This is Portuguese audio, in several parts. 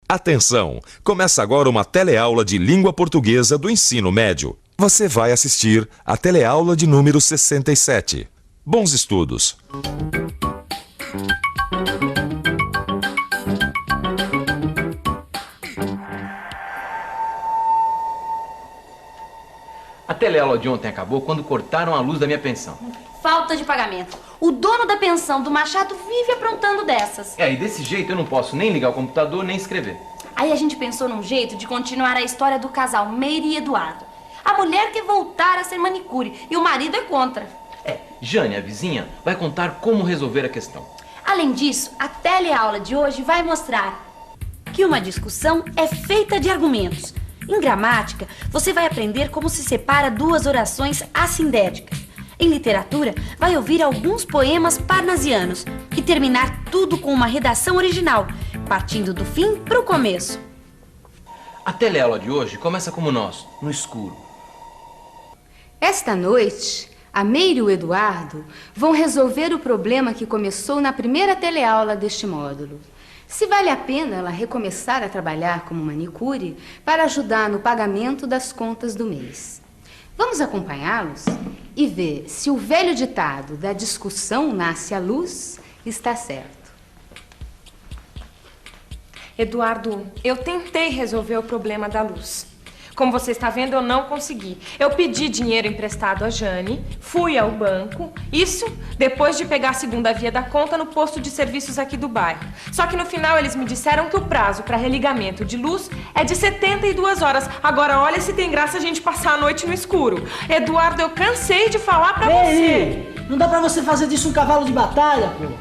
Atenção! Começa agora uma teleaula de língua portuguesa do ensino médio. Você vai assistir a teleaula de número 67. Bons estudos! A teleaula de ontem acabou quando cortaram a luz da minha pensão. Falta de pagamento. O dono da pensão do Machado vive aprontando dessas. E desse jeito eu não posso nem ligar o computador, nem escrever. Aí a gente pensou num jeito de continuar a história do casal Meire e Eduardo. A mulher quer voltar a ser manicure e o marido é contra. Jane, a vizinha, vai contar como resolver a questão. Além disso, a teleaula de hoje vai mostrar que uma discussão é feita de argumentos. Em gramática, você vai aprender como se separa duas orações assindéticas. Em literatura, vai ouvir alguns poemas parnasianos e terminar tudo com uma redação original, partindo do fim para o começo. A teleaula de hoje começa como nós, no escuro. Esta noite, a Meire e o Eduardo vão resolver o problema que começou na primeira teleaula deste módulo. Se vale a pena ela recomeçar a trabalhar como manicure para ajudar no pagamento das contas do mês. Vamos acompanhá-los e ver se o velho ditado da discussão nasce a luz está certo. Eduardo, eu tentei resolver o problema da luz. Como você está vendo, eu não consegui. Eu pedi dinheiro emprestado a Jane, fui ao banco, isso depois de pegar a segunda via da conta no posto de serviços aqui do bairro. Só que no final eles me disseram que o prazo para religamento de luz é de 72 horas. Agora olha se tem graça a gente passar a noite no escuro. Eduardo, eu cansei de falar pra você. Não dá pra você fazer disso um cavalo de batalha, pô.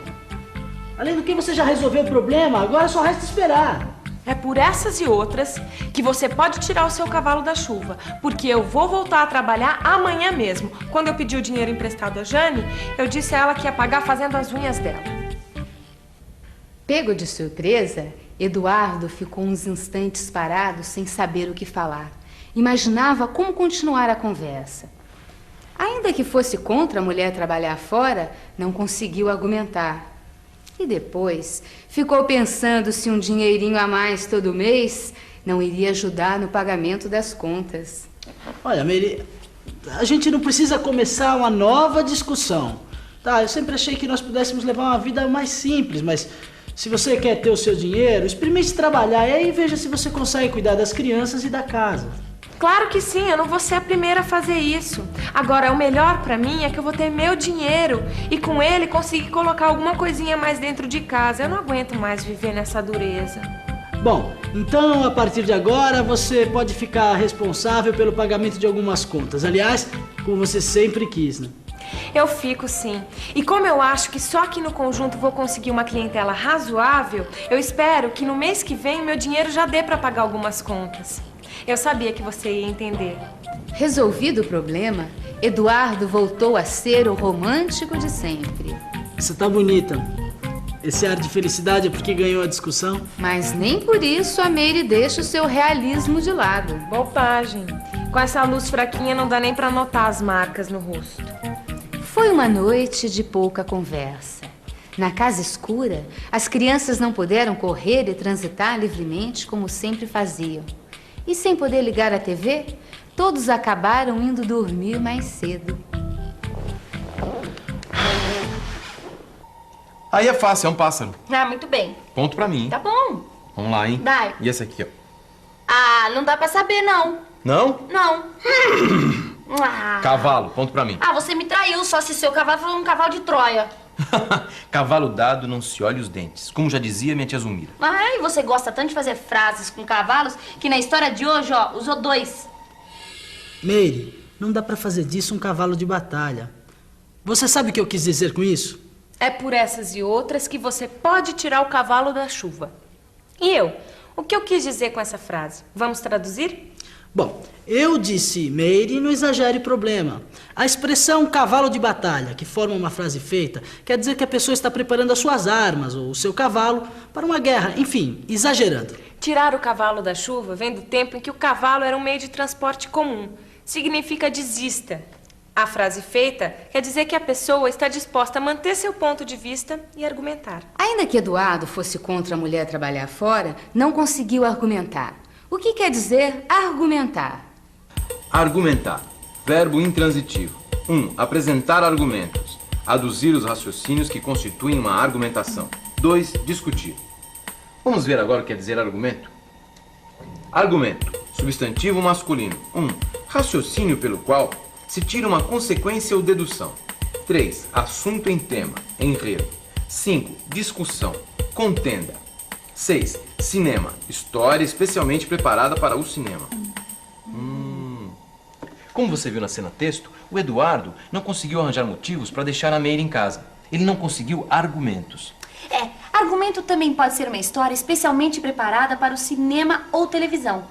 Além do que você já resolveu o problema, agora só resta esperar. É por essas e outras que você pode tirar o seu cavalo da chuva, porque eu vou voltar a trabalhar amanhã mesmo. Quando eu pedi o dinheiro emprestado a Jane, eu disse a ela que ia pagar fazendo as unhas dela. Pego de surpresa, Eduardo ficou uns instantes parado sem saber o que falar. Imaginava como continuar a conversa. Ainda que fosse contra a mulher trabalhar fora, não conseguiu argumentar. E depois ficou pensando se um dinheirinho a mais todo mês não iria ajudar no pagamento das contas. Olha, Meire, a gente não precisa começar uma nova discussão. Tá, eu sempre achei que nós pudéssemos levar uma vida mais simples, mas se você quer ter o seu dinheiro, experimente trabalhar e aí veja se você consegue cuidar das crianças e da casa. Claro que sim, eu não vou ser a primeira a fazer isso. Agora, o melhor pra mim é que eu vou ter meu dinheiro e com ele conseguir colocar alguma coisinha mais dentro de casa. Eu não aguento mais viver nessa dureza. Bom, então a partir de agora você pode ficar responsável pelo pagamento de algumas contas. Aliás, como você sempre quis, né? Eu fico sim. E como eu acho que só aqui no conjunto vou conseguir uma clientela razoável, eu espero que no mês que vem meu dinheiro já dê pra pagar algumas contas. Eu sabia que você ia entender. Resolvido o problema, Eduardo voltou a ser o romântico de sempre. Você tá bonita. Esse ar de felicidade é porque ganhou a discussão? Mas nem por isso a Meire deixa o seu realismo de lado. Bobagem. Com essa luz fraquinha não dá nem pra notar as marcas no rosto. Foi uma noite de pouca conversa. Na casa escura, as crianças não puderam correr e transitar livremente como sempre faziam. E sem poder ligar a TV, todos acabaram indo dormir mais cedo. Aí é fácil, é um pássaro. Ah, muito bem. Ponto pra mim. Tá bom. Vamos lá, hein? Vai. E esse aqui, ó? Ah, não dá pra saber, não. Não? Não. Cavalo, ponto pra mim. Ah, você me traiu só se seu cavalo for um cavalo de Troia. Cavalo dado não se olha os dentes. Como já dizia minha tia Zulmira. Ai, você gosta tanto de fazer frases com cavalos que na história de hoje, ó, usou dois. Meire, não dá pra fazer disso um cavalo de batalha. Você sabe o que eu quis dizer com isso? É por essas e outras que você pode tirar o cavalo da chuva. E eu? O que eu quis dizer com essa frase? Vamos traduzir? Bom, eu disse, Meire, não exagere o problema. A expressão cavalo de batalha, que forma uma frase feita, quer dizer que a pessoa está preparando as suas armas ou o seu cavalo para uma guerra, enfim, exagerando. Tirar o cavalo da chuva vem do tempo em que o cavalo era um meio de transporte comum. Significa desista. A frase feita quer dizer que a pessoa está disposta a manter seu ponto de vista e argumentar. Ainda que Eduardo fosse contra a mulher trabalhar fora, não conseguiu argumentar. O que quer dizer argumentar? Argumentar. Verbo intransitivo. 1. Apresentar argumentos. Aduzir os raciocínios que constituem uma argumentação. 2. Discutir. Vamos ver agora o que quer dizer argumento? Argumento. Substantivo masculino. 1. Raciocínio pelo qual se tira uma consequência ou dedução. 3. Assunto em tema, enredo. 5. Discussão, contenda. 6. Cinema, história especialmente preparada para o cinema. Como você viu na cena texto, o Eduardo não conseguiu arranjar motivos para deixar a Meire em casa. Ele não conseguiu argumentos. Argumento também pode ser uma história especialmente preparada para o cinema ou televisão.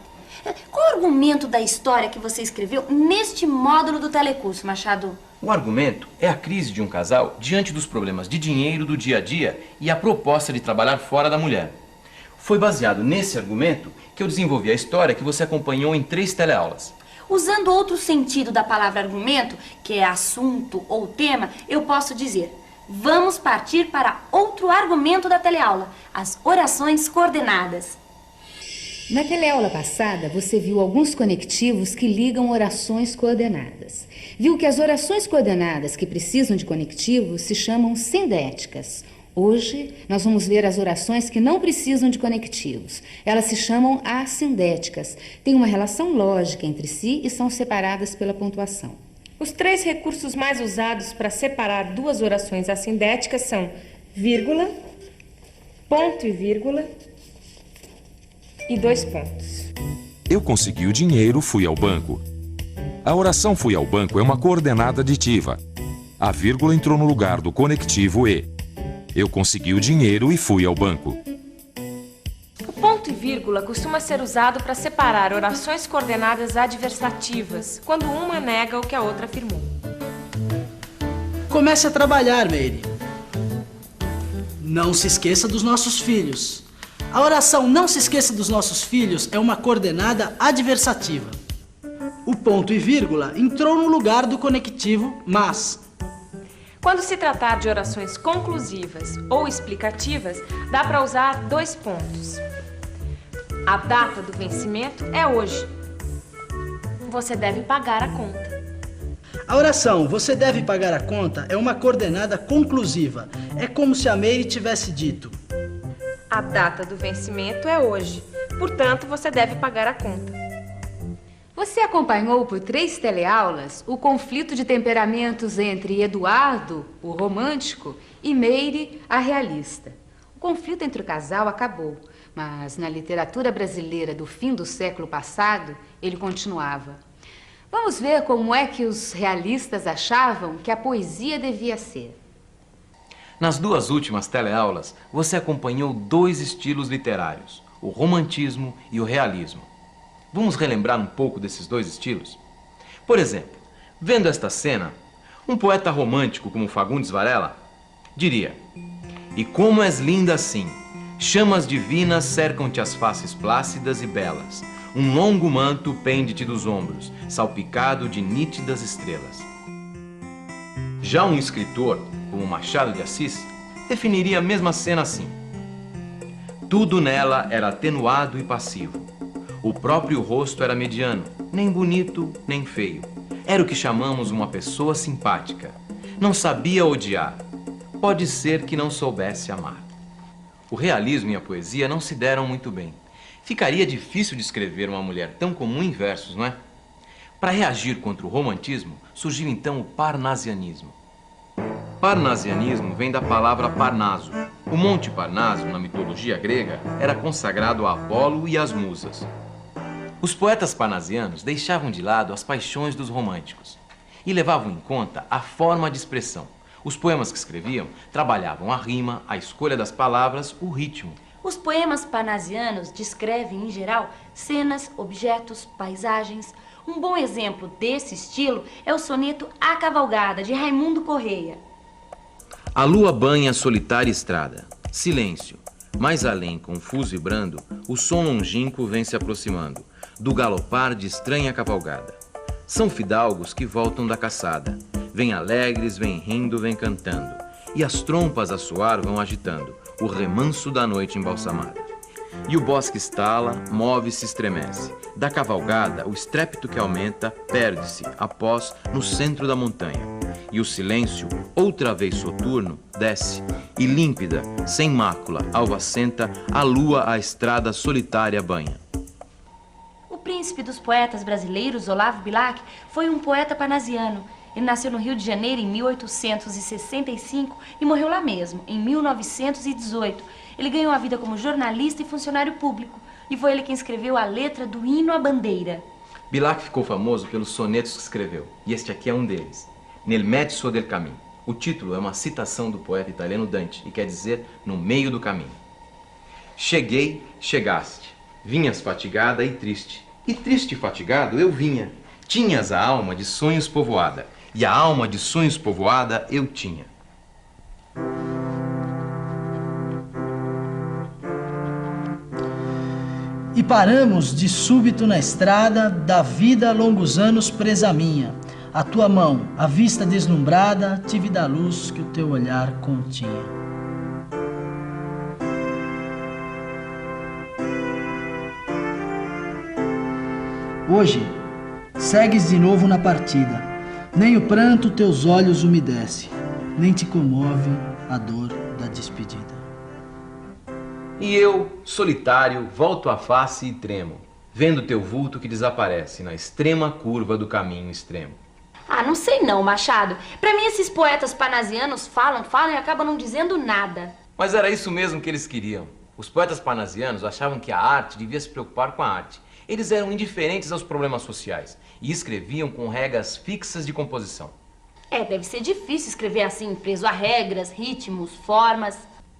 Qual o argumento da história que você escreveu neste módulo do telecurso, Machado? O argumento é a crise de um casal diante dos problemas de dinheiro do dia a dia e a proposta de trabalhar fora da mulher. Foi baseado nesse argumento que eu desenvolvi a história que você acompanhou em 3 teleaulas. Usando outro sentido da palavra argumento, que é assunto ou tema, eu posso dizer: vamos partir para outro argumento da teleaula, as orações coordenadas. Na teleaula passada, você viu alguns conectivos que ligam orações coordenadas. Viu que as orações coordenadas que precisam de conectivos se chamam sindéticas. Hoje, nós vamos ver as orações que não precisam de conectivos. Elas se chamam assindéticas. Têm uma relação lógica entre si e são separadas pela pontuação. Os 3 recursos mais usados para separar 2 orações assindéticas são vírgula, ponto e vírgula e 2 pontos. Eu consegui o dinheiro, fui ao banco. A oração fui ao banco é uma coordenada aditiva. A vírgula entrou no lugar do conectivo e. Eu consegui o dinheiro e fui ao banco. O ponto e vírgula costuma ser usado para separar orações coordenadas adversativas, quando uma nega o que a outra afirmou. Comece a trabalhar, Meire. Não se esqueça dos nossos filhos. A oração "não se esqueça dos nossos filhos" é uma coordenada adversativa. O ponto e vírgula entrou no lugar do conectivo mas. Quando se tratar de orações conclusivas ou explicativas, dá para usar 2 pontos. A data do vencimento é hoje. Você deve pagar a conta. A oração "você deve pagar a conta" é uma coordenada conclusiva. É como se a Meire tivesse dito: a data do vencimento é hoje. Portanto, você deve pagar a conta. Você acompanhou por 3 teleaulas o conflito de temperamentos entre Eduardo, o romântico, e Meire, a realista. O conflito entre o casal acabou, mas na literatura brasileira do fim do século passado, ele continuava. Vamos ver como é que os realistas achavam que a poesia devia ser. Nas 2 últimas teleaulas, você acompanhou 2 estilos literários, o romantismo e o realismo. Vamos relembrar um pouco desses 2 estilos? Por exemplo, vendo esta cena, um poeta romântico como Fagundes Varela diria: "E como és linda assim, chamas divinas cercam-te as faces plácidas e belas, um longo manto pende-te dos ombros, salpicado de nítidas estrelas." Já um escritor, como Machado de Assis, definiria a mesma cena assim: "Tudo nela era atenuado e passivo. O próprio rosto era mediano, nem bonito, nem feio. Era o que chamamos uma pessoa simpática. Não sabia odiar. Pode ser que não soubesse amar." O realismo e a poesia não se deram muito bem. Ficaria difícil descrever uma mulher tão comum em versos, não é? Para reagir contra o romantismo, surgiu então o parnasianismo. Parnasianismo vem da palavra Parnaso. O Monte Parnaso, na mitologia grega, era consagrado a Apolo e às musas. Os poetas parnasianos deixavam de lado as paixões dos românticos e levavam em conta a forma de expressão. Os poemas que escreviam trabalhavam a rima, a escolha das palavras, o ritmo. Os poemas parnasianos descrevem, em geral, cenas, objetos, paisagens. Um bom exemplo desse estilo é o soneto A Cavalgada, de Raimundo Correia. A lua banha a solitária estrada. Silêncio. Mais além, confuso e brando, o som longínquo vem se aproximando do galopar de estranha cavalgada. São fidalgos que voltam da caçada. Vêm alegres, vêm rindo, vêm cantando. E as trompas a soar vão agitando o remanso da noite embalsamada. E o bosque estala, move-se, estremece. Da cavalgada, o estrépito que aumenta, perde-se, após, no centro da montanha. E o silêncio, outra vez soturno, desce. E límpida, sem mácula, alvacenta, a lua a estrada solitária banha. O príncipe dos poetas brasileiros, Olavo Bilac, foi um poeta parnasiano. Ele nasceu no Rio de Janeiro em 1865 e morreu lá mesmo, em 1918. Ele ganhou a vida como jornalista e funcionário público. E foi ele quem escreveu a letra do hino à bandeira. Bilac ficou famoso pelos sonetos que escreveu. E este aqui é um deles. Nel mezzo del cammino. O título é uma citação do poeta italiano Dante e quer dizer no meio do caminho. Cheguei, chegaste. Vinhas fatigada e triste. E triste e fatigado eu vinha. Tinhas a alma de sonhos povoada. E a alma de sonhos povoada eu tinha. E paramos de súbito na estrada da vida longos anos presa minha. A tua mão, a vista deslumbrada, tive da luz que o teu olhar continha. Hoje, segues de novo na partida. Nem o pranto teus olhos umedece, nem te comove a dor da despedida. E eu, solitário, volto a face e tremo, vendo teu vulto que desaparece na extrema curva do caminho extremo. Ah, não sei não, Machado. Pra mim esses poetas parnasianos falam e acabam não dizendo nada. Mas era isso mesmo que eles queriam. Os poetas parnasianos achavam que a arte devia se preocupar com a arte. Eles eram indiferentes aos problemas sociais e escreviam com regras fixas de composição. Deve ser difícil escrever assim, preso a regras, ritmos, formas.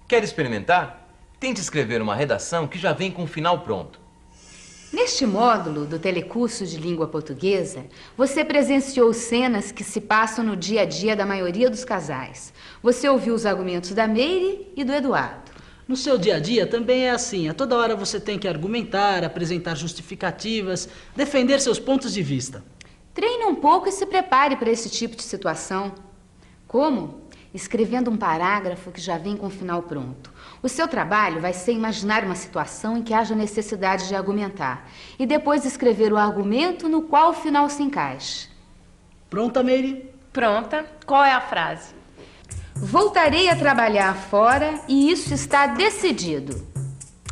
Quer experimentar? Tente escrever uma redação que já vem com o final pronto. Neste módulo do Telecurso de Língua Portuguesa, você presenciou cenas que se passam no dia a dia da maioria dos casais. Você ouviu os argumentos da Meire e do Eduardo. No seu dia a dia também é assim. A toda hora você tem que argumentar, apresentar justificativas, defender seus pontos de vista. Treine um pouco e se prepare para esse tipo de situação. Como? Escrevendo um parágrafo que já vem com o final pronto. O seu trabalho vai ser imaginar uma situação em que haja necessidade de argumentar e depois escrever o argumento no qual o final se encaixe. Pronta, Meire? Pronta. Qual é a frase? Voltarei a trabalhar fora e isso está decidido.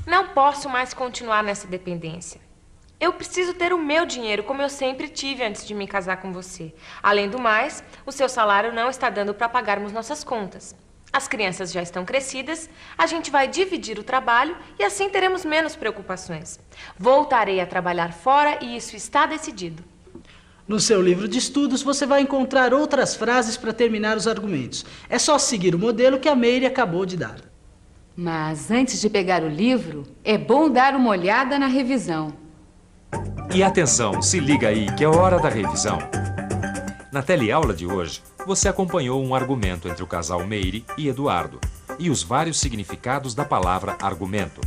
Não posso mais continuar nessa dependência. Eu preciso ter o meu dinheiro, como eu sempre tive antes de me casar com você. Além do mais, o seu salário não está dando para pagarmos nossas contas. As crianças já estão crescidas, a gente vai dividir o trabalho e assim teremos menos preocupações. Voltarei a trabalhar fora e isso está decidido. No seu livro de estudos, você vai encontrar outras frases para terminar os argumentos. É só seguir o modelo que a Meire acabou de dar. Mas antes de pegar o livro, é bom dar uma olhada na revisão. E atenção, se liga aí que é hora da revisão. Na teleaula de hoje, você acompanhou um argumento entre o casal Meire e Eduardo e os vários significados da palavra argumento.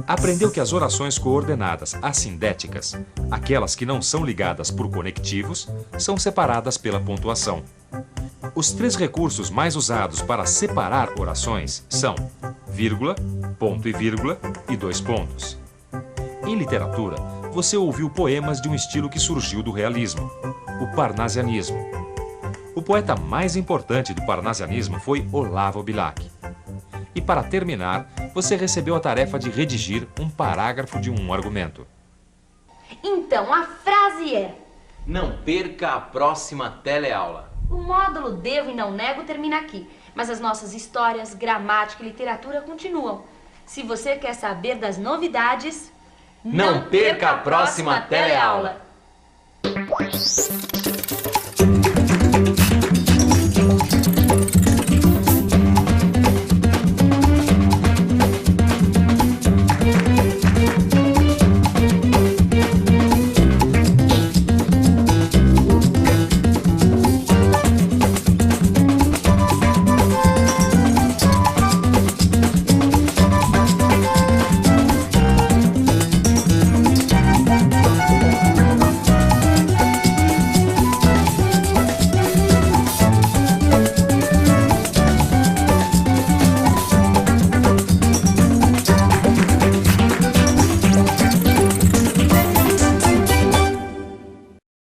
Aprendeu que as orações coordenadas assindéticas, aquelas que não são ligadas por conectivos, são separadas pela pontuação. Os 3 recursos mais usados para separar orações são vírgula, ponto e 2 pontos. Em literatura, você ouviu poemas de um estilo que surgiu do realismo, o parnasianismo. O poeta mais importante do parnasianismo foi Olavo Bilac. E para terminar, você recebeu a tarefa de redigir um parágrafo de um argumento. Então, a frase é: Não perca a próxima teleaula. o módulo Devo e Não Nego termina aqui, mas as nossas histórias, gramática e literatura continuam. Se você quer saber das novidades, Não perca a próxima teleaula. teleaula.